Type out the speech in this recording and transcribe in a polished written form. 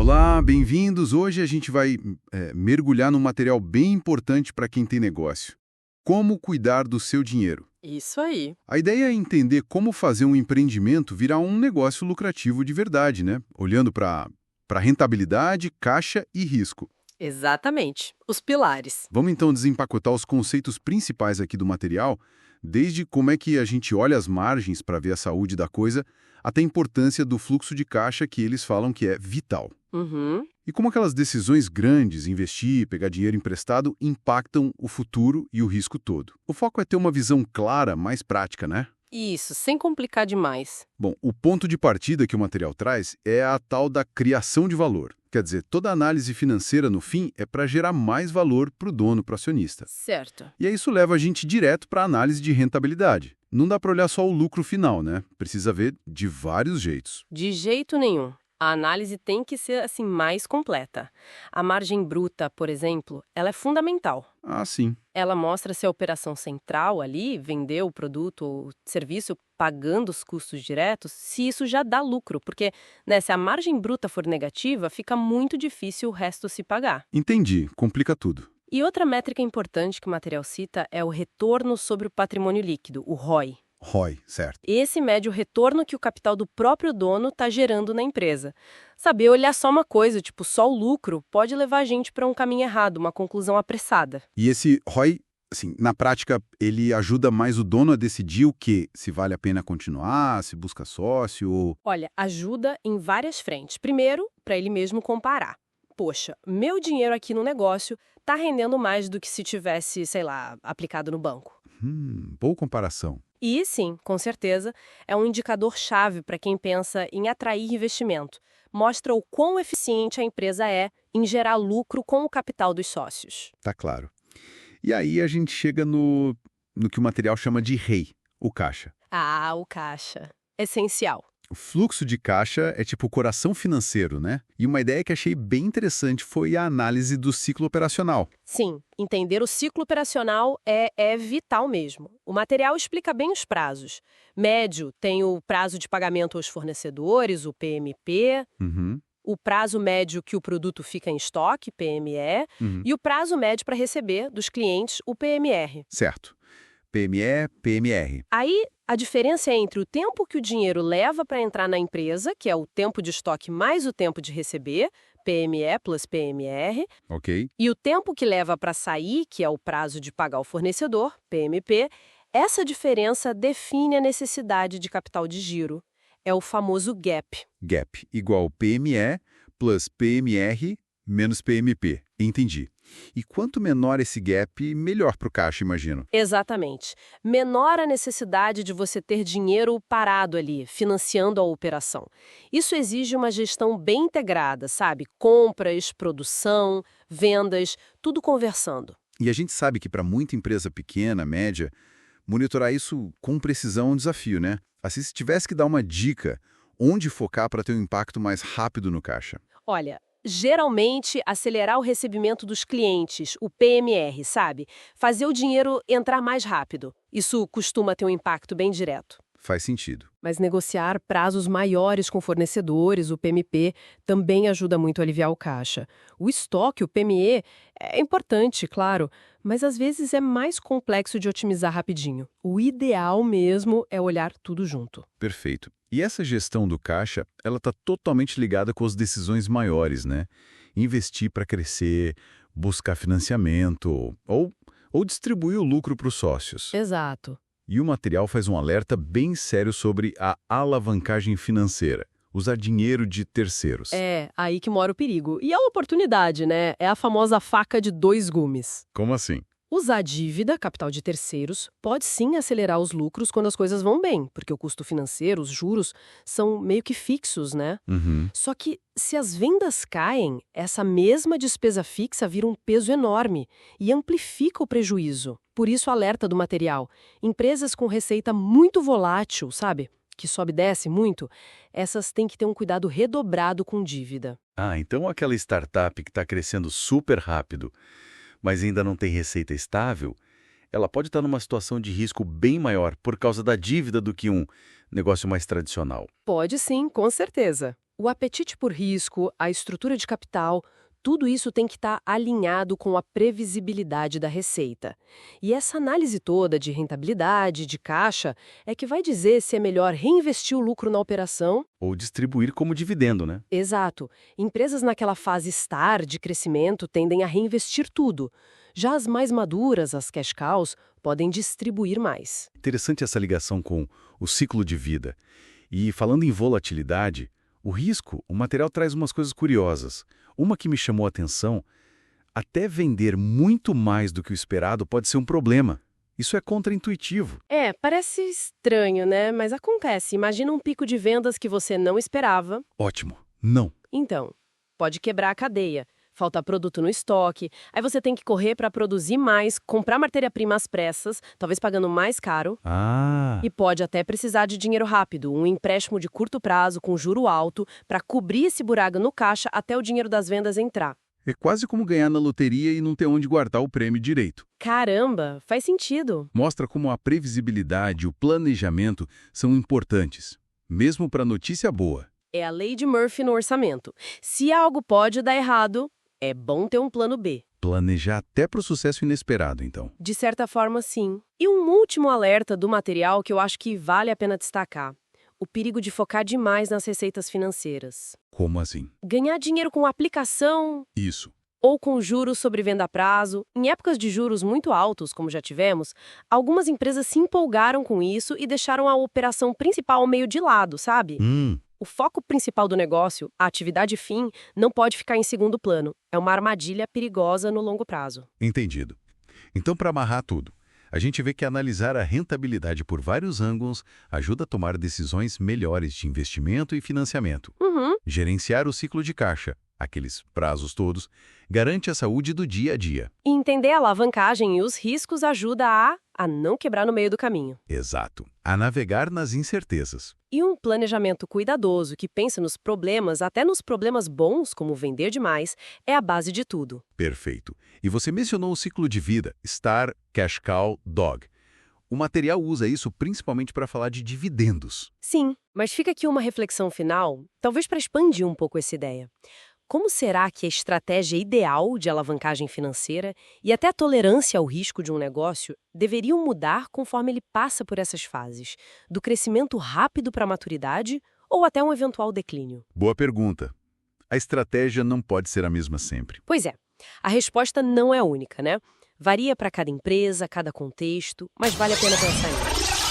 Olá, bem-vindos. Hoje a gente vai mergulhar num material bem importante para quem tem negócio. Como cuidar do seu dinheiro. Isso aí. A ideia é entender como fazer um empreendimento virar um negócio lucrativo de verdade, né? Olhando para rentabilidade, caixa e risco. Exatamente. Os pilares. Vamos então desempacotar os conceitos principais aqui do material, desde como é que a gente olha as margens para ver a saúde da coisa, até a importância do fluxo de caixa que eles falam que é vital. Uhum. E como aquelas decisões grandes, investir, pegar dinheiro emprestado, impactam o futuro e o risco todo. O foco é ter uma visão clara, mais prática, né? Isso, sem complicar demais. Bom, o ponto de partida que o material traz é a tal da criação de valor. Quer dizer, toda análise financeira, no fim, é para gerar mais valor para o dono, para o acionista. Certo. E aí isso leva a gente direto para a análise de rentabilidade. Não dá para olhar só o lucro final, né? Precisa ver de vários jeitos. De jeito nenhum. A análise tem que ser assim mais completa. A margem bruta, por exemplo, ela é fundamental. Ah, sim. Ela mostra se a operação central ali, vender o produto ou serviço pagando os custos diretos, se isso já dá lucro, porque se a margem bruta for negativa, fica muito difícil o resto se pagar. Entendi. Complica tudo. E outra métrica importante que o material cita é o retorno sobre o patrimônio líquido, o ROI. ROI, certo. Esse mede o retorno que o capital do próprio dono está gerando na empresa. Saber olhar só uma coisa, tipo só o lucro, pode levar a gente para um caminho errado, uma conclusão apressada. E esse ROI, assim, na prática, ele ajuda mais o dono a decidir o quê? Se vale a pena continuar, se busca sócio ou... Olha, ajuda em várias frentes. Primeiro, para ele mesmo comparar. Poxa, meu dinheiro aqui no negócio está rendendo mais do que se tivesse, sei lá, aplicado no banco. Boa comparação. E, sim, com certeza, é um indicador-chave para quem pensa em atrair investimento. Mostra o quão eficiente a empresa é em gerar lucro com o capital dos sócios. Tá claro. E aí a gente chega no que o material chama de REI, o caixa. Ah, o caixa. Essencial. O fluxo de caixa é tipo o coração financeiro, né? E uma ideia que achei bem interessante foi a análise do ciclo operacional. Sim, entender o ciclo operacional é vital mesmo. O material explica bem os prazos. Médio tem o prazo de pagamento aos fornecedores, o PMP, Uhum, o prazo médio que o produto fica em estoque, PME, uhum. e o prazo médio para receber dos clientes, o PMR. Certo. PME, PMR. Aí, a diferença é entre o tempo que o dinheiro leva para entrar na empresa, que é o tempo de estoque mais o tempo de receber, PME plus PMR, Ok? e o tempo que leva para sair, que é o prazo de pagar o fornecedor, PMP. Essa diferença define a necessidade de capital de giro. É o famoso gap. Gap igual PME plus PMR menos PMP. Entendi. E quanto menor esse gap, melhor para o caixa, imagino. Exatamente. Menor a necessidade de você ter dinheiro parado ali, financiando a operação. Isso exige uma gestão bem integrada, sabe? Compras, produção, vendas, tudo conversando. E a gente sabe que para muita empresa pequena, média, monitorar isso com precisão é um desafio, né? Assim, se tivesse que dar uma dica, onde focar para ter um impacto mais rápido no caixa? Olha, geralmente acelerar o recebimento dos clientes, o PMR, sabe? Fazer o dinheiro entrar mais rápido. Isso costuma ter um impacto bem direto. Faz sentido. Mas negociar prazos maiores com fornecedores, o PMP, também ajuda muito a aliviar o caixa. O estoque, o PME, é importante, claro, mas às vezes é mais complexo de otimizar rapidinho. O ideal mesmo é olhar tudo junto. Perfeito. E essa gestão do caixa, ela está totalmente ligada com as decisões maiores, né? Investir para crescer, buscar financiamento ou distribuir o lucro para os sócios. Exato. E o material faz um alerta bem sério sobre a alavancagem financeira, usar dinheiro de terceiros. É, aí que mora o perigo. E a oportunidade, né? É a famosa faca de dois gumes. Como assim? Usar dívida, capital de terceiros, pode sim acelerar os lucros quando as coisas vão bem, porque o custo financeiro, os juros, são meio que fixos, né? Uhum. Só que, se as vendas caem, essa mesma despesa fixa vira um peso enorme e amplifica o prejuízo. Por isso, o alerta do material. Empresas com receita muito volátil, sabe? Que sobe e desce muito, essas têm que ter um cuidado redobrado com dívida. Ah, então aquela startup que está crescendo super rápido, mas ainda não tem receita estável, ela pode estar numa situação de risco bem maior por causa da dívida do que um negócio mais tradicional. Pode sim, com certeza. O apetite por risco, a estrutura de capital, tudo isso tem que estar alinhado com a previsibilidade da receita. E essa análise toda de rentabilidade, de caixa, é que vai dizer se é melhor reinvestir o lucro na operação. Ou distribuir como dividendo, né? Exato. Empresas naquela fase STAR de crescimento tendem a reinvestir tudo. Já as mais maduras, as cash cows, podem distribuir mais. Interessante essa ligação com o ciclo de vida. E falando em volatilidade, o risco, o material traz umas coisas curiosas. Uma que me chamou a atenção, até vender muito mais do que o esperado pode ser um problema. Isso é contraintuitivo. Parece estranho, né? Mas acontece. Imagina um pico de vendas que você não esperava. Ótimo. Não. Então, pode quebrar a cadeia. Falta produto no estoque, aí você tem que correr para produzir mais, comprar matéria-prima às pressas, talvez pagando mais caro. E pode até precisar de dinheiro rápido, um empréstimo de curto prazo com juro alto para cobrir esse buraco no caixa até o dinheiro das vendas entrar. É quase como ganhar na loteria e não ter onde guardar o prêmio direito. Caramba, faz sentido. Mostra como a previsibilidade e o planejamento são importantes, mesmo para notícia boa. É a lei de Murphy no orçamento. Se algo pode dar errado, é bom ter um plano B. Planejar até para o sucesso inesperado, então. De certa forma, sim. E um último alerta do material que eu acho que vale a pena destacar. O perigo de focar demais nas receitas financeiras. Como assim? Ganhar dinheiro com aplicação Isso. ou com juros sobre venda a prazo. Em épocas de juros muito altos, como já tivemos, algumas empresas se empolgaram com isso e deixaram a operação principal meio de lado, sabe? O foco principal do negócio, a atividade fim, não pode ficar em segundo plano. É uma armadilha perigosa no longo prazo. Entendido. Então, para amarrar tudo, a gente vê que analisar a rentabilidade por vários ângulos ajuda a tomar decisões melhores de investimento e financiamento. Gerenciar o ciclo de caixa, aqueles prazos todos, garante a saúde do dia a dia. E entender a alavancagem e os riscos ajuda a não quebrar no meio do caminho. Exato. A navegar nas incertezas. E um planejamento cuidadoso que pensa nos problemas, até nos problemas bons, como vender demais, é a base de tudo. Perfeito. E você mencionou o ciclo de vida, STAR, Cash Cow, Dog. O material usa isso principalmente para falar de dividendos. Sim, mas fica aqui uma reflexão final, talvez para expandir um pouco essa ideia. Como será que a estratégia ideal de alavancagem financeira e até a tolerância ao risco de um negócio deveriam mudar conforme ele passa por essas fases, do crescimento rápido para a maturidade ou até um eventual declínio? Boa pergunta. A estratégia não pode ser a mesma sempre. Pois é, a resposta não é única, né? Varia para cada empresa, cada contexto, mas vale a pena pensar nisso.